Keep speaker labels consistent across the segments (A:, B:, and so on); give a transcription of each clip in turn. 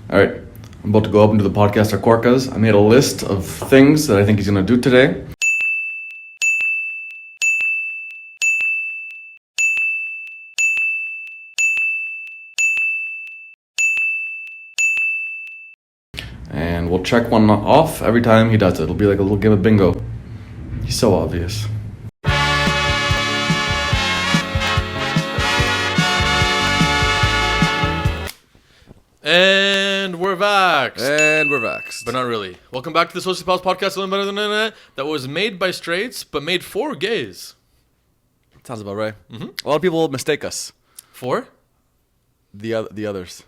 A: All right, I'm about to go up into the podcast at Korica's. I made a list of things that I think he's going to do today. And we'll check one off every time he does it. It'll be like a little game of bingo. He's so obvious.
B: And we're vaxxed.
C: But
B: not really. Welcome back to the Sociopals podcast, a little better than that was made by straights, but made for gays.
C: Sounds about right. Mm-hmm. A lot of people mistake us.
B: For?
C: The others.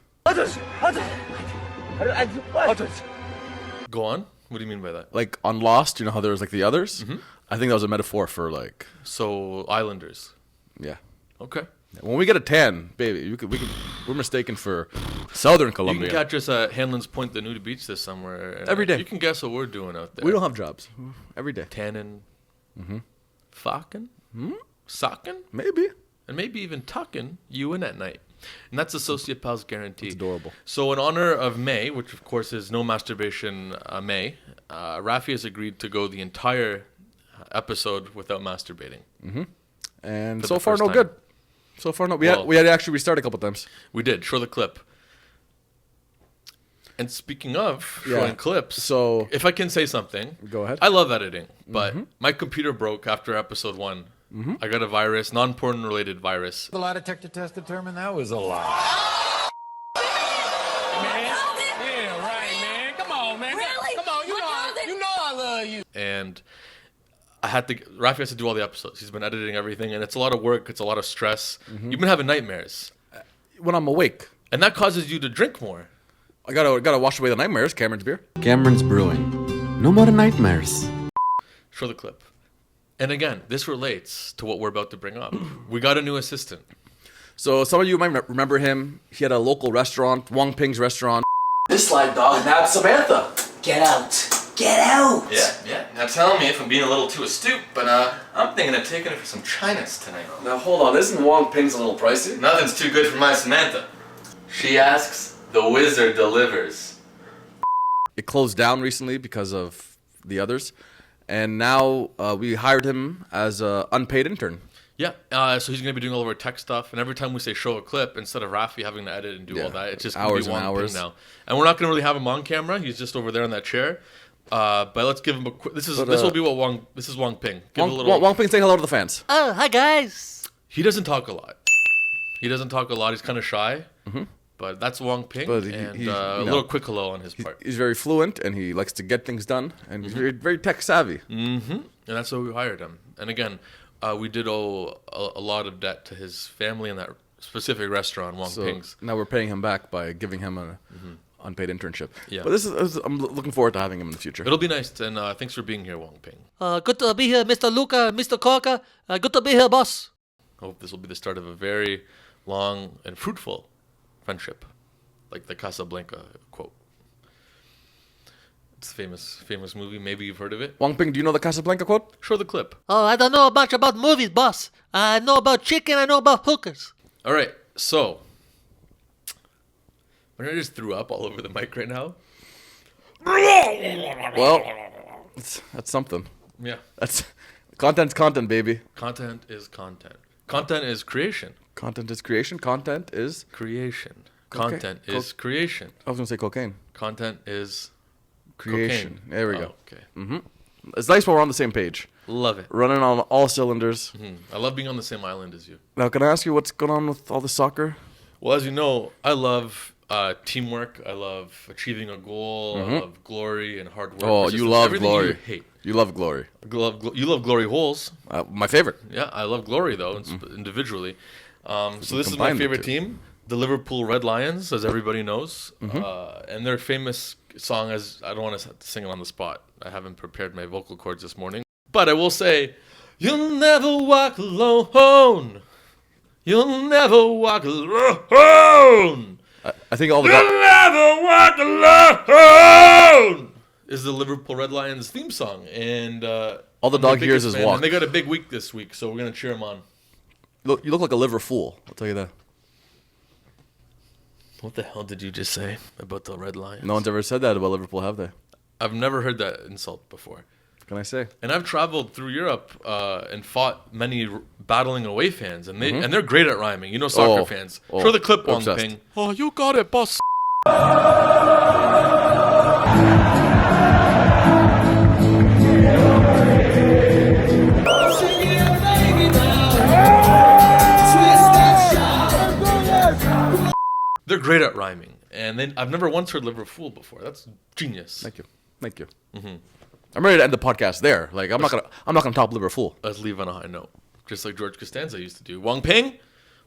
B: Go on. What do you mean by that?
C: Like on Lost, you know how there was like the others? Mm-hmm. I think that was a metaphor for like...
B: So, islanders.
C: Yeah.
B: Okay.
C: When we get a tan, baby, we're mistaken for Southern Colombia.
B: You can catch us at Hanlon's Point, the nudie beach this summer.
C: Every day.
B: You can guess what we're doing out there.
C: We don't have jobs. Every day.
B: Tanning. Fucking. Socking.
C: Maybe.
B: And maybe even tucking you in at night. And that's a Sociopals guarantee.
C: It's adorable.
B: So in honor of May, which of course is No Masturbation May, Raphy has agreed to go the entire episode without masturbating.
C: Mm-hmm. And so far, no good. So far, no. We had to actually restart a couple times.
B: We did. Show the clip. And speaking of showing clips,
C: so
B: if I can say something,
C: go ahead.
B: I love editing, but my computer broke after episode 1. I got a virus, non-porn related virus.
D: The lie detector test determined that was a lie. Man, yeah, right, man. Come on, man.
E: Really?
D: Come on, you know I love you.
B: And Raphy has to do all the episodes. He's been editing everything, and it's a lot of work. It's a lot of stress. You've been having nightmares.
C: When I'm awake.
B: And that causes you to drink more.
C: I gotta wash away the nightmares. Cameron's beer.
A: Cameron's Brewing. No more nightmares.
B: Show the clip. And again, this relates to what we're about to bring up. We got a new assistant.
C: So some of you might remember him. He had a local restaurant, Wong Ping's restaurant.
F: This slide dog nabbed Samantha. Get out. Get out!
B: Yeah. Now tell me if I'm being a little too astute, but I'm thinking of taking her for some chinas tonight.
F: Now hold on, isn't Wong Ping's a little pricey?
B: Nothing's too good for my Samantha. She asks, the wizard delivers.
C: It closed down recently because of the others. And now we hired him as an unpaid intern.
B: Yeah, so he's going to be doing all of our tech stuff. And every time we say show a clip, instead of Raphy having to edit and do all that, it's just going to be Wong Ping now. And we're not going to really have him on camera. He's just over there in that chair. But let's give him a quick... This will be what This is Wong Ping.
C: Wong Ping, say hello to the fans.
E: Oh, hi guys.
B: He doesn't talk a lot. He's kind of shy. But that's Wong Ping. But a little quick hello on his part.
C: He's very fluent, and he likes to get things done. And he's very, very tech savvy.
B: And that's why we hired him. And again, we did owe a lot of debt to his family in that specific restaurant, Wong Ping's.
C: Now we're paying him back by giving him an unpaid internship.
B: Yeah.
C: But I'm looking forward to having him in the future.
B: It'll be nice, and thanks for being here, Wong Ping.
E: Good to be here, Mr. Luca, Mr. Korica. Good to be here, boss.
B: I hope this will be the start of a very long and fruitful friendship, like the Casablanca quote. It's a famous movie. Maybe you've heard of it.
C: Wong Ping, do you know the Casablanca quote?
B: Show the clip.
E: Oh, I don't know much about movies, boss. I know about chicken, I know about hookers.
B: All right, so... I just threw up all over the mic right now.
C: Well, that's something.
B: Yeah.
C: Content's content, baby.
B: Content is content. Content is creation.
C: Content is creation. Content is...
B: Creation.
C: Cocaine.
B: Content is creation.
C: I was going to say cocaine.
B: Content is...
C: Creation.
B: Cocaine.
C: There we go.
B: Okay.
C: It's nice when we're on the same page.
B: Love it.
C: Running on all cylinders.
B: I love being on the same island as you.
C: Now, can I ask you what's going on with all the soccer?
B: Well, as you know, I love teamwork. I love achieving a goal. I love glory and hard work.
C: Oh, you love glory.
B: You hate.
C: You love glory.
B: You love glory holes.
C: My favorite.
B: Yeah, I love glory, though, individually. So this is my favorite team, the Liverpool Red Lions, as everybody knows. And their famous song is, I don't want to sing it on the spot. I haven't prepared my vocal cords this morning. But I will say, you'll never walk alone. You'll never walk alone.
C: I think all the...
B: You'll never walk alone is the Liverpool Red Lions theme song. And
C: all the dog hears is walk.
B: And they got a big week this week, so we're going to cheer them on.
C: You look like a liver fool, I'll tell you that.
B: What the hell did you just say about the Red Lions?
C: No one's ever said that about Liverpool, have they?
B: I've never heard that insult before.
C: What can I say?
B: And I've traveled through Europe and fought many battling away fans, and they're great at rhyming. You know, soccer fans. Show the clip, Wong Ping.
D: Oh, you got it, boss.
B: They're great at rhyming, and then I've never once heard Liverpool before. That's genius.
C: Thank you. I'm ready to end the podcast there. Like I'm not gonna top Liverpool.
B: Let's leave on a high note, just like George Costanza used to do. Wong Ping,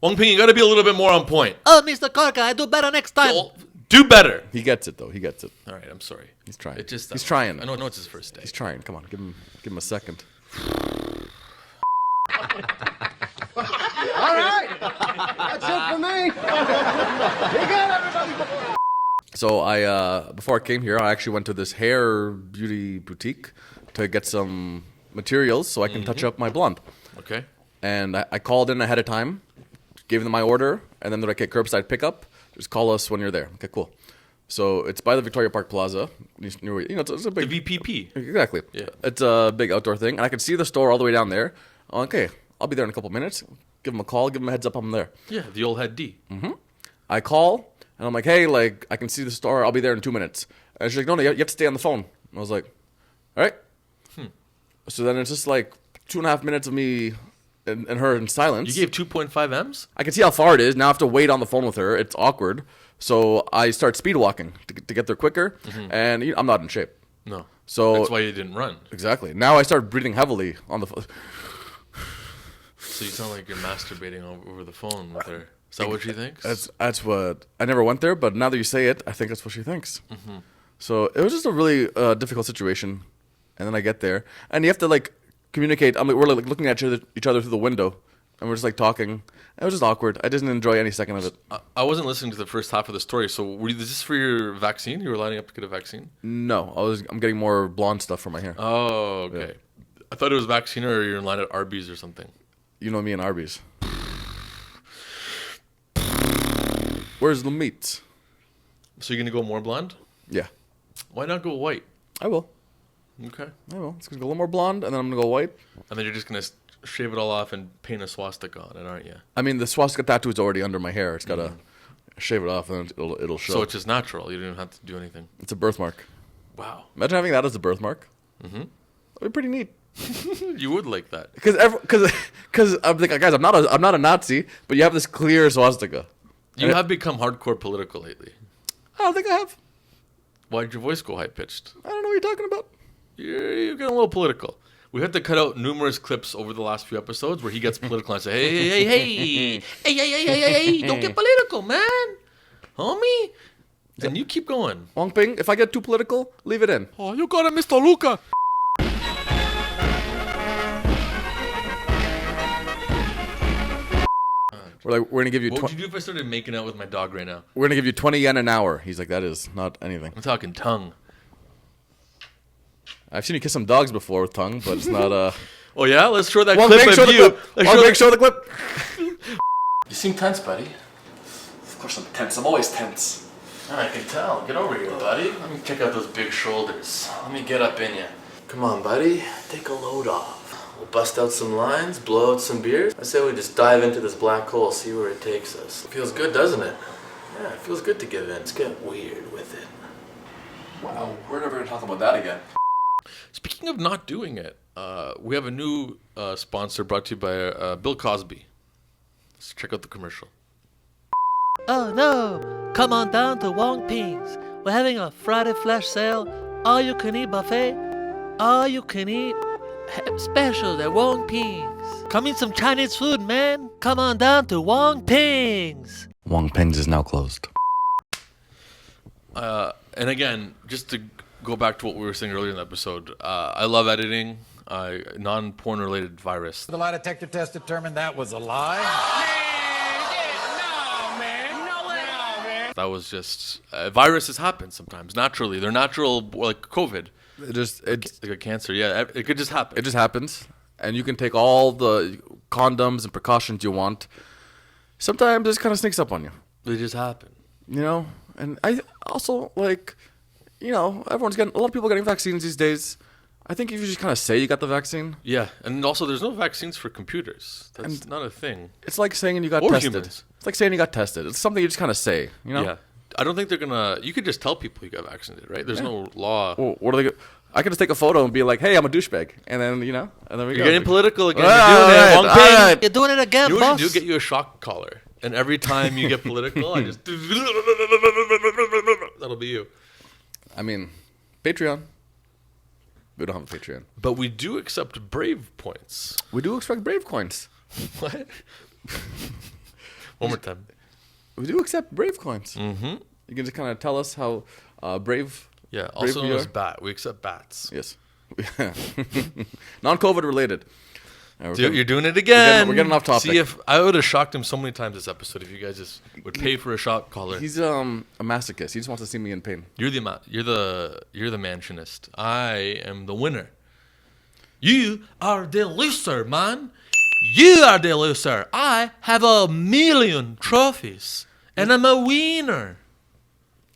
B: you got to be a little bit more on point.
E: Oh, Mr. Korica, I do better next time.
B: Well, do better.
C: He gets it though. He gets it.
B: All right, I'm sorry.
C: He's trying.
B: He's
C: trying.
B: I know it's his first day.
C: He's trying. Come on, give him a second.
G: All right. That's it for me. You got everybody.
C: So I before I came here, I actually went to this hair beauty boutique to get some materials so I can touch up my blonde.
B: Okay.
C: And I called in ahead of time, gave them my order, and then they're like, "Okay, curbside pickup. Just call us when you're there." Okay, cool. So it's by the Victoria Park Plaza. It's a big
B: The VPP.
C: Exactly.
B: Yeah.
C: It's a big outdoor thing, and I can see the store all the way down there. Okay, I'll be there in a couple minutes. Give them a call. Give them a heads up. I'm there.
B: Yeah, the old head D.
C: I call, and I'm like, "Hey, like, I can see the store. I'll be there in 2 minutes." And she's like, "No, you have to stay on the phone." And I was like, "All right." So then it's just like 2.5 minutes of me and her in silence.
B: You gave 2.5 M's?
C: I can see how far it is. Now I have to wait on the phone with her. It's awkward. So I start speed walking to get there quicker, and I'm not in shape.
B: No.
C: So
B: that's why you didn't run.
C: Exactly. Now I start breathing heavily on the phone.
B: So you sound like you're masturbating over the phone with her. Is that what she thinks?
C: That's what I never went there, but now that you say it, I think that's what she thinks. So it was just a really difficult situation, and then I get there, and you have to like communicate. I mean, we're like looking at each other through the window, and we're just like talking. It was just awkward. I didn't enjoy any second of it.
B: I wasn't listening to the first half of the story. So is this for your vaccine? You were lining up to get a vaccine?
C: No, I'm getting more blonde stuff for my hair.
B: Oh, okay. Yeah. I thought it was vaccine, or you're in line at Arby's or something.
C: You know me and Arby's. Where's the meat?
B: So you're gonna go more blonde?
C: Yeah.
B: Why not go white?
C: I will.
B: Okay.
C: I will. It's gonna go a little more blonde, and then I'm gonna go white.
B: And then you're just gonna shave it all off and paint a swastika on it, aren't you?
C: I mean, the swastika tattoo is already under my hair. It's gotta shave it off, and then it'll show.
B: So it's just natural. You don't even have to do anything.
C: It's a birthmark.
B: Wow.
C: Imagine having that as a birthmark. That'd be pretty neat.
B: You would like that.
C: Because I'm like, guys, I'm not a Nazi, but you have this clear swastika.
B: You have become hardcore political lately.
C: I don't think I have.
B: Why did your voice go high pitched?
C: I don't know what you're talking about.
B: You're getting a little political. We had to cut out numerous clips over the last few episodes where he gets political and I say, hey, don't get political, man, homie. And you keep going.
C: Wong Ping, if I get too political, leave it in.
D: Oh, you got it, Mr. Luca.
C: We're gonna give you.
B: What would you do if I started making out with my dog right now?
C: We're gonna give you 20 yen an hour. He's like, that is not anything.
B: I'm talking tongue.
C: I've seen you kiss some dogs before with tongue, but it's not
B: Oh yeah, let's show that
C: Wong
B: clip
C: Ping, show
B: of
C: the
B: you.
C: clip. Wong Ping, show the clip.
F: You seem tense, buddy. Of course I'm tense. I'm always tense.
B: I can tell. Get over here, buddy. Let me check out those big shoulders. Let me get up in you. Come on, buddy. Take a load off. We'll bust out some lines, blow out some beers. I say we just dive into this black hole, see where it takes us. It feels good, doesn't it? Yeah, it feels good to give in. Let's get weird with it.
C: Wow, we're never gonna talk about that again.
B: Speaking of not doing it, we have a new sponsor brought to you by Bill Cosby. Let's check out the commercial.
E: Oh no! Come on down to Wong Pings. We're having a Friday flash sale. All you can eat buffet. All you can eat specials at Wong Pings. Come eat some Chinese food, man. Come on down to Wong Pings.
C: Wong Pings is now closed.
B: And again, just to go back to what we were saying earlier in the episode, I love editing. Non-porn related virus.
D: The lie detector test determined that was a lie.
B: That was just viruses happen sometimes naturally. They're natural, like COVID.
C: It's
B: Like a cancer, yeah. It could just happen.
C: It just happens, and you can take all the condoms and precautions you want. Sometimes it just kind of sneaks up on you.
B: They just happen.
C: You know, and I also like, you know, a lot of people getting vaccines these days. I think if you just kind of say you got the vaccine,
B: Yeah, and also there's no vaccines for computers. That's not a thing.
C: it's like saying you got
B: Or
C: tested.
B: humans.
C: It's like saying you got tested. It's something you just kind of say, you know?
B: Yeah, I don't think they're gonna. You could just tell people you got vaccinated, right? There's no law.
C: Well, what are they? I could just take a photo and be like, "Hey, I'm a douchebag," and then you know, and then we
B: You're
C: go.
B: getting political again.
C: All
B: You're doing
C: right,
B: it. Wong
C: all
B: Ping.
C: right.
E: You're doing it again,
B: You know what
E: boss.
B: you do? Get you a shock collar, and every time you get political, I just that'll be you.
C: I mean, Patreon. We don't have a Patreon.
B: But we do accept Brave points.
C: We do expect Brave coins.
B: What? One more time.
C: We do accept Brave coins. Mm-hmm. You can just kind of tell us how brave.
B: Yeah,
C: brave
B: also
C: we
B: known as
C: are.
B: bat. We accept bats.
C: Yes. Non-COVID related. We're
B: Dude,
C: getting-
B: you're doing it again.
C: we're getting off topic.
B: See, if I would have shocked him so many times this episode if you guys just would pay for a shock collar.
C: He's a masochist. He just wants to see me in pain.
B: You're the mansionist. I am the winner. You are the loser, man. You are the loser. I have 1,000,000 trophies, and I'm a winner.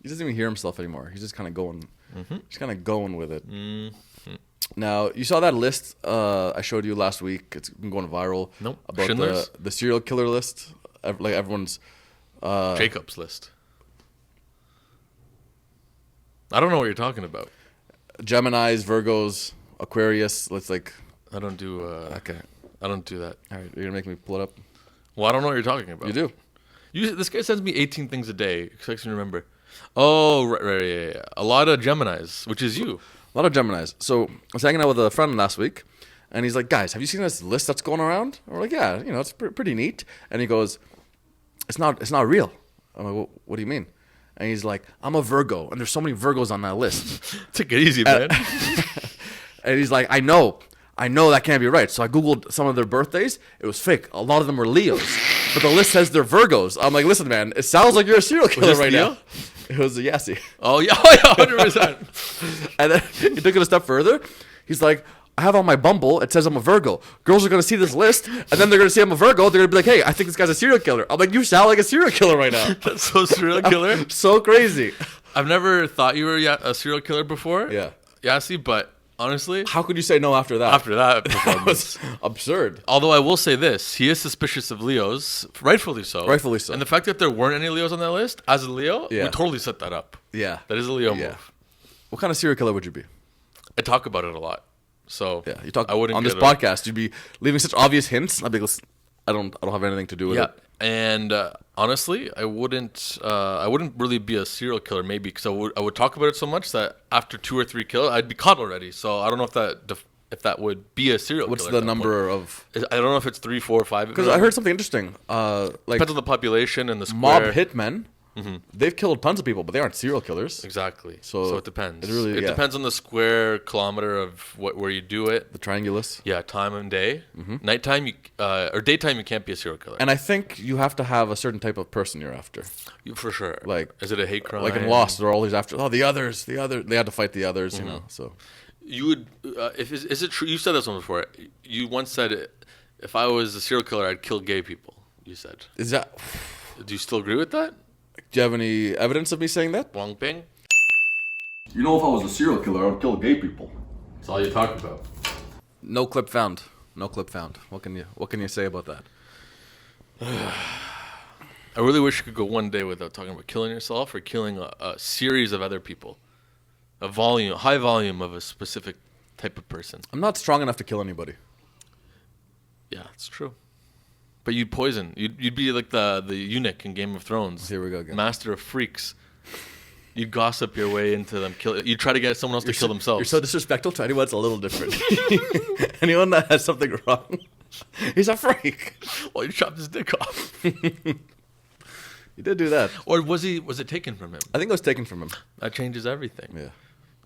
C: He doesn't even hear himself anymore. He's just kind of going. He's kind of going with it. Now you saw that list I showed you last week. It's been going viral.
B: Nope.
C: About
B: Schindler's?
C: the serial killer list. Like everyone's.
B: Jacob's list. I don't know what you're talking about.
C: Geminis, Virgos, Aquarius. Let's like.
B: I don't do.
C: Okay.
B: I don't do that.
C: All right. You're gonna make me pull it up.
B: Well, I don't know what you're talking about.
C: You do.
B: This guy sends me 18 things a day. Expects me to remember. Oh, right, yeah. A lot of Geminis, which is you.
C: A lot of Geminis. So I was hanging out with a friend last week, and he's like, "Guys, have you seen this list that's going around?" And we're like, "Yeah, you know, it's pretty neat." And he goes, "It's not real." I'm like, "What do you mean?" And he's like, "I'm a Virgo, and there's so many Virgos on that list."
B: Take it easy, man.
C: And he's like, I know that can't be right. So I Googled some of their birthdays. It was fake. A lot of them were Leos. But the list says they're Virgos. I'm like, listen, man, it sounds like you're a serial killer
B: this
C: right
B: Leo?
C: now. It was a Yassi.
B: Oh, yeah, 100%.
C: And then he took it a step further. He's like, I have on my Bumble, it says I'm a Virgo. Girls are going to see this list, and then they're going to see I'm a Virgo. They're going to be like, hey, I think this guy's a serial killer. I'm like, you sound like a serial killer right now.
B: That's so serial killer.
C: So crazy.
B: I've never thought you were a serial killer before.
C: Yeah.
B: Yassi, but honestly,
C: How could you say no after that?
B: after that
C: That
B: performance.
C: was absurd.
B: Although I will say this, he is suspicious of Leos, rightfully so.
C: Rightfully so.
B: And the fact that there weren't any Leos on that list, as a Leo,
C: Yeah.
B: we totally set that up.
C: Yeah.
B: That is a Leo
C: Yeah.
B: move.
C: What kind of serial killer would you be?
B: I talk about it a lot. So
C: Yeah, you talk
B: I wouldn't
C: on this
B: get a-
C: podcast. You'd be leaving such obvious hints. I'd be like, listen, I don't have anything to do with
B: Yeah,
C: it.
B: and honestly, I wouldn't really be a serial killer, maybe because I would talk about it so much that after 2 or 3 kills, I'd be caught already. So I don't know if that would be a serial
C: What's
B: killer.
C: the
B: at that
C: number of?
B: point. I don't know if it's 3, 4, 5.
C: Because I heard something interesting. Like
B: depends on the population and the
C: mob
B: square.
C: hitmen, they've killed tons of people, but they aren't serial killers.
B: Exactly.
C: So
B: So it depends.
C: it really- yeah.
B: depends on the square kilometer of where you do it.
C: The triangulus.
B: Yeah, time and day. Nighttime, or daytime, you can't be a serial killer.
C: And I think you have to have a certain type of person you're after.
B: For sure.
C: Like-
B: is it a hate crime?
C: Like in Lost, they're always after. Oh, the others. They had to fight the others. You know. So
B: You would, is it true? You said this one before. You once said, if I was a serial killer, I'd kill gay people. You said.
C: is that?
B: Do you still agree with that,
C: Do you have any evidence of me saying that?
B: Wong Ping?
A: You know, if I was a serial killer, I'd kill gay people.
B: That's all you talk about.
C: No clip found. No clip found. What can you say about that?
B: I really wish you could go one day without talking about killing yourself or killing a series of other people. High volume of a specific type of person.
C: I'm not strong enough to kill anybody.
B: Yeah, it's true. But you'd poison. You'd be like the eunuch in Game of Thrones.
C: Here we go again.
B: Master of freaks. You'd gossip your way into them. You'd try to get someone else to kill themselves.
C: You're so disrespectful to anyone that's a little different. Anyone that has something wrong, he's a freak.
B: Well, you chopped his dick off.
C: You did do that.
B: Or was it taken from him?
C: I think it was taken from him.
B: That changes everything.
C: Yeah.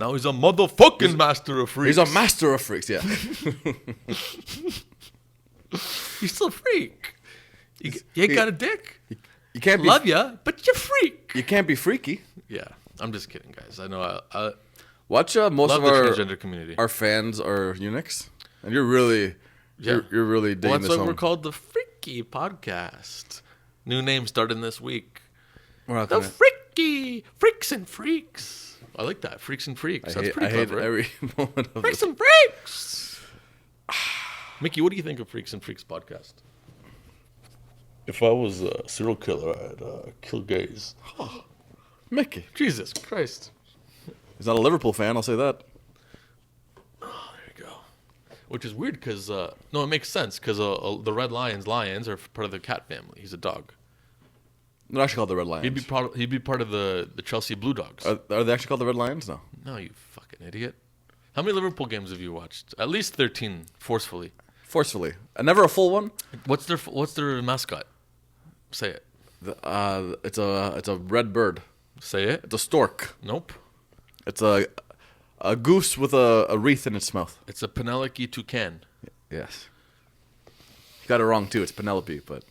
B: Now he's a motherfucking master of freaks.
C: He's a master of freaks, yeah.
B: He's still a freak. You ain't got a dick.
C: You can't be
B: Love ya, but you're freak.
C: You can't be freaky.
B: Yeah, I'm just kidding, guys. I know. I
C: Watch most
B: love
C: of
B: the
C: our
B: transgender community.
C: our fans are eunuchs, and you're really
B: Yeah.
C: you're really digging
B: Well, that's
C: this
B: why
C: home.
B: we're called the Freaky Podcast. New name starting this week.
C: We're not
B: The
C: gonna-
B: Freaky Mickey, freaks and freaks. I like that, freaks and freaks. That's pretty
C: I hate
B: clever.
C: every moment of
B: Freaks
C: this.
B: and freaks. Mickey, what do you think of Freaks and Freaks podcast? If I was a serial killer, I'd kill gays.
C: Mickey.
B: Jesus Christ.
C: He's not a Liverpool fan, I'll say that.
B: There you go. Which is weird because, no, it makes sense because the red lions are part of the cat family. He's a dog.
C: They're actually called the Red Lions.
B: He'd be part of the Chelsea Blue Dogs.
C: Are they actually called the Red Lions? No.
B: No, you fucking idiot. How many Liverpool games have you watched? At least 13, forcefully.
C: Forcefully. And never a full one?
B: What's their mascot? Say it.
C: It's a red bird.
B: Say it.
C: It's a stork.
B: Nope.
C: It's a goose with a wreath in its mouth.
B: It's a Penelope toucan.
C: Yes. You got it wrong too. It's Penelope, but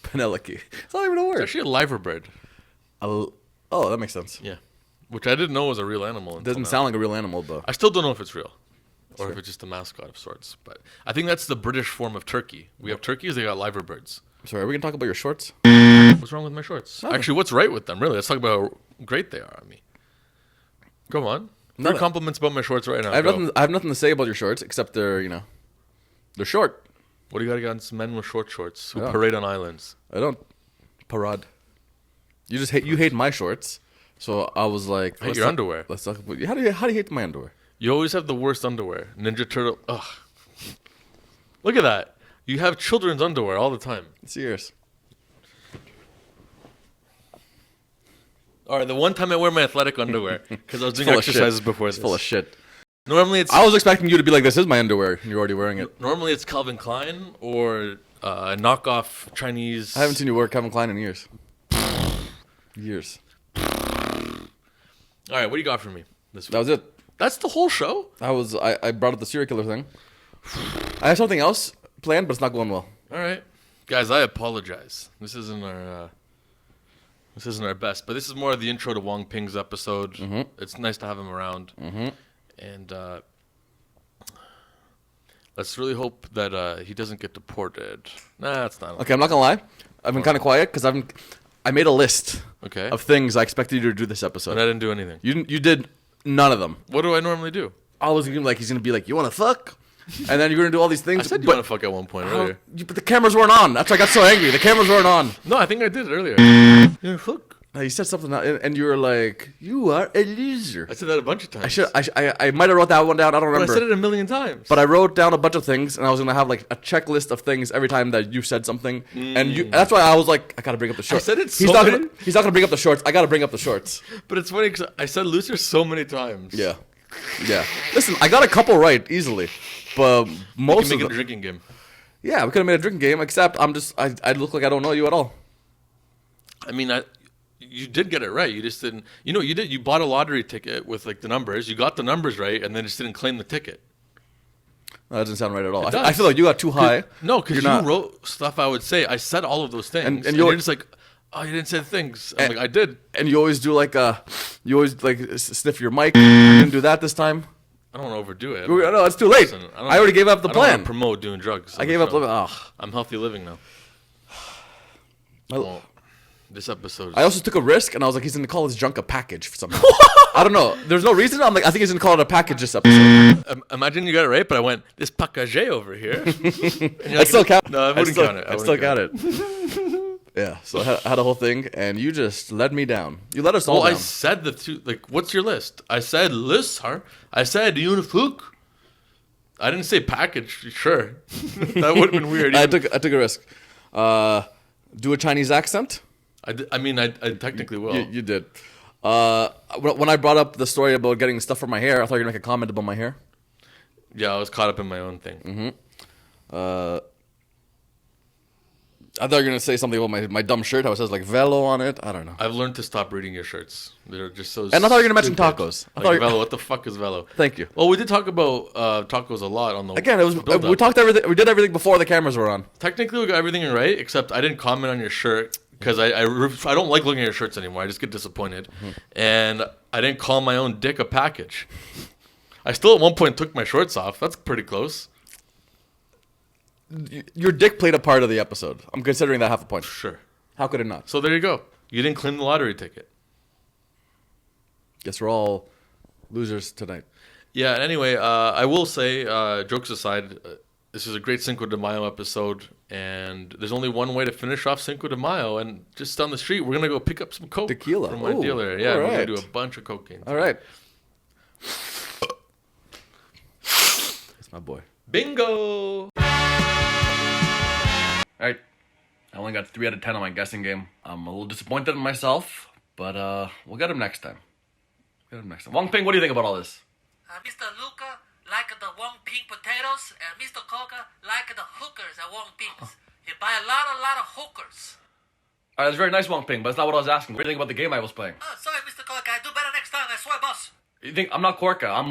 C: Penelope. It's not even a
B: It's
C: word.
B: actually a liverbird.
C: Oh, that makes sense.
B: Yeah. Which I didn't know was a real animal.
C: It doesn't sound like a real animal, but
B: I still don't know if it's real. Or if it's just a mascot of sorts. But I think that's the British form of turkey. We have turkeys, they got liverbirds.
C: sorry. Are we gonna talk about your shorts?
B: What's wrong with my shorts? Actually, what's right with them, really? Let's talk about how great they are on me. Come on. Three compliments about my shorts right now.
C: I have
B: Go.
C: nothing. I have nothing to say about your shorts except they're short.
B: What do you got against men with short shorts who
C: Yeah.
B: parade on islands?
C: I don't parade. You hate my shorts, so I was like,
B: I hate your underwear.
C: Let's talk about how do you hate my underwear?
B: You always have the worst underwear. Ninja Turtle. Ugh. Look at that. You have children's underwear all the time.
C: It's yours.
B: All right, the one time I wear my athletic underwear because I was doing
C: Full of
B: exercises
C: shit.
B: before
C: It's
B: this.
C: full of shit.
B: Normally it's
C: I was expecting you to be like, "This is my underwear," and you're already wearing it.
B: normally it's Calvin Klein or a knockoff Chinese.
C: I haven't seen you wear Calvin Klein in years. Years.
B: All right, what do you got for me this week?
C: That was it.
B: That's the whole show.
C: I brought up the serial killer thing. I have something else planned, but it's not going well.
B: All right, guys, I apologize. This isn't our best, but this is more of the intro to Wong Ping's episode.
C: Mm-hmm.
B: It's nice to have him around, and let's really hope that he doesn't get deported. Nah, that's not
C: Okay, I'm not gonna lie. I've been kind of quiet because I made a list
B: okay.
C: of things I expected you to do this
B: And I
C: episode.
B: didn't do anything.
C: You did none of them.
B: What do I normally do?
C: I was gonna he's gonna be like, "You want to fuck?" And then you're gonna do all these things.
B: I said you
C: but,
B: want to fuck at one point
C: I don't-
B: earlier.
C: but the cameras weren't on. That's why I got so angry. The cameras weren't on.
B: No, I think I did it earlier. Yeah, fuck.
C: You said something, and you were like, "You are a loser."
B: I said that a bunch of times.
C: I might have wrote that one down. I don't
B: But I
C: remember.
B: said it a million times.
C: But I wrote down a bunch of things, and I was gonna have like a checklist of things every time that you said something, and that's why I was like, I gotta bring up the shorts.
B: said it
C: he's
B: so
C: not
B: many-
C: gonna, he's not gonna bring up the shorts. I gotta bring up the shorts.
B: But it's funny because I said loser so many times.
C: Yeah. Listen, I got a couple right easily, but
B: We
C: most
B: can make
C: of
B: it a
C: them.
B: drinking game.
C: Yeah, we could have made a drinking game. Except I look like I don't know you at all.
B: I mean, you did get it right. You just didn't. You bought a lottery ticket with like the numbers. You got the numbers right, and then just didn't claim the ticket.
C: That doesn't sound right at all.
B: It
C: I
B: does.
C: feel like you got too high.
B: No, because
C: You're
B: you
C: not-
B: wrote stuff I would say. I said all of those things,
C: And
B: and
C: you're-
B: you're just like, oh, you didn't say the things. I'm like, I did.
C: And you always do you always sniff your mic. You didn't do that this time.
B: I don't want to overdo it.
C: No, it's too late.
B: Listen,
C: I already gave up the
B: I don't wanna
C: plan.
B: promote doing drugs.
C: I gave up.
B: I'm healthy living now. Well, this episode.
C: I also took a risk, and I was like, he's gonna call his junk a package for something. I don't know. There's no reason. I'm like, I think he's gonna call it a package this episode.
B: Imagine you got it right, but I went this package over here.
C: I still count.
B: No, I wouldn't count it.
C: I still got it. Yeah. So I had a whole thing, and you just let me down. You let us all
B: Well, I
C: down.
B: said the two. Like, what's your list? I said LOOOOSER. I said unifook. I didn't say package. Sure, that would have been weird.
C: I took a risk. Do a Chinese accent.
B: I mean, I technically will.
C: You did. When I brought up the story about getting stuff for my hair, I thought you were gonna make a comment about my hair.
B: Yeah, I was caught up in my own thing.
C: I thought you were gonna say something about my dumb shirt. How it says like Velo on it. I don't know.
B: I've learned to stop reading your shirts. They're just so.
C: And I thought you were gonna mention
B: stupid.
C: tacos. I
B: Like
C: thought you-
B: Velo. What the fuck is Velo?
C: Thank you.
B: Well, we did talk about tacos a lot on the.
C: Again, it was
B: build-up.
C: we talked everything. We did everything before the cameras were on.
B: Technically, we got everything right, except I didn't comment on your shirt because I don't like looking at your shirts anymore. I just get disappointed, and I didn't call my own dick a package. I still at one point took my shorts off. That's pretty close.
C: Your dick played a part of the episode. I'm considering that half a point.
B: Sure.
C: How could it not?
B: So there you go. You didn't claim the lottery ticket.
C: Guess we're all losers tonight.
B: Yeah. Anyway, I will say, jokes aside, this is a great Cinco de Mayo episode, and there's only one way to finish off Cinco de Mayo, and just down the street, we're gonna go pick up some coke
C: Tequila.
B: from my
C: Ooh,
B: dealer. Yeah,
C: all
B: we're gonna
C: right.
B: do a bunch of cocaine.
C: All right. That's my boy.
B: Bingo.
C: All right. I only got 3 out of 10 on my guessing game. I'm a little disappointed in myself, but we'll get him next time. Wong Ping, what do you think about all this?
E: Mr. Luca like the Wong Ping potatoes, and Mr. Coca like the hookers at Wong Ping's. He buy a lot of hookers.
C: All right, that's very nice, Wong Ping, but that's not what I was asking. What do you think about the game I was playing?
E: Oh, sorry, Mr. Coca. I do better next time. I swear, boss.
C: You think I'm not Korica? I'm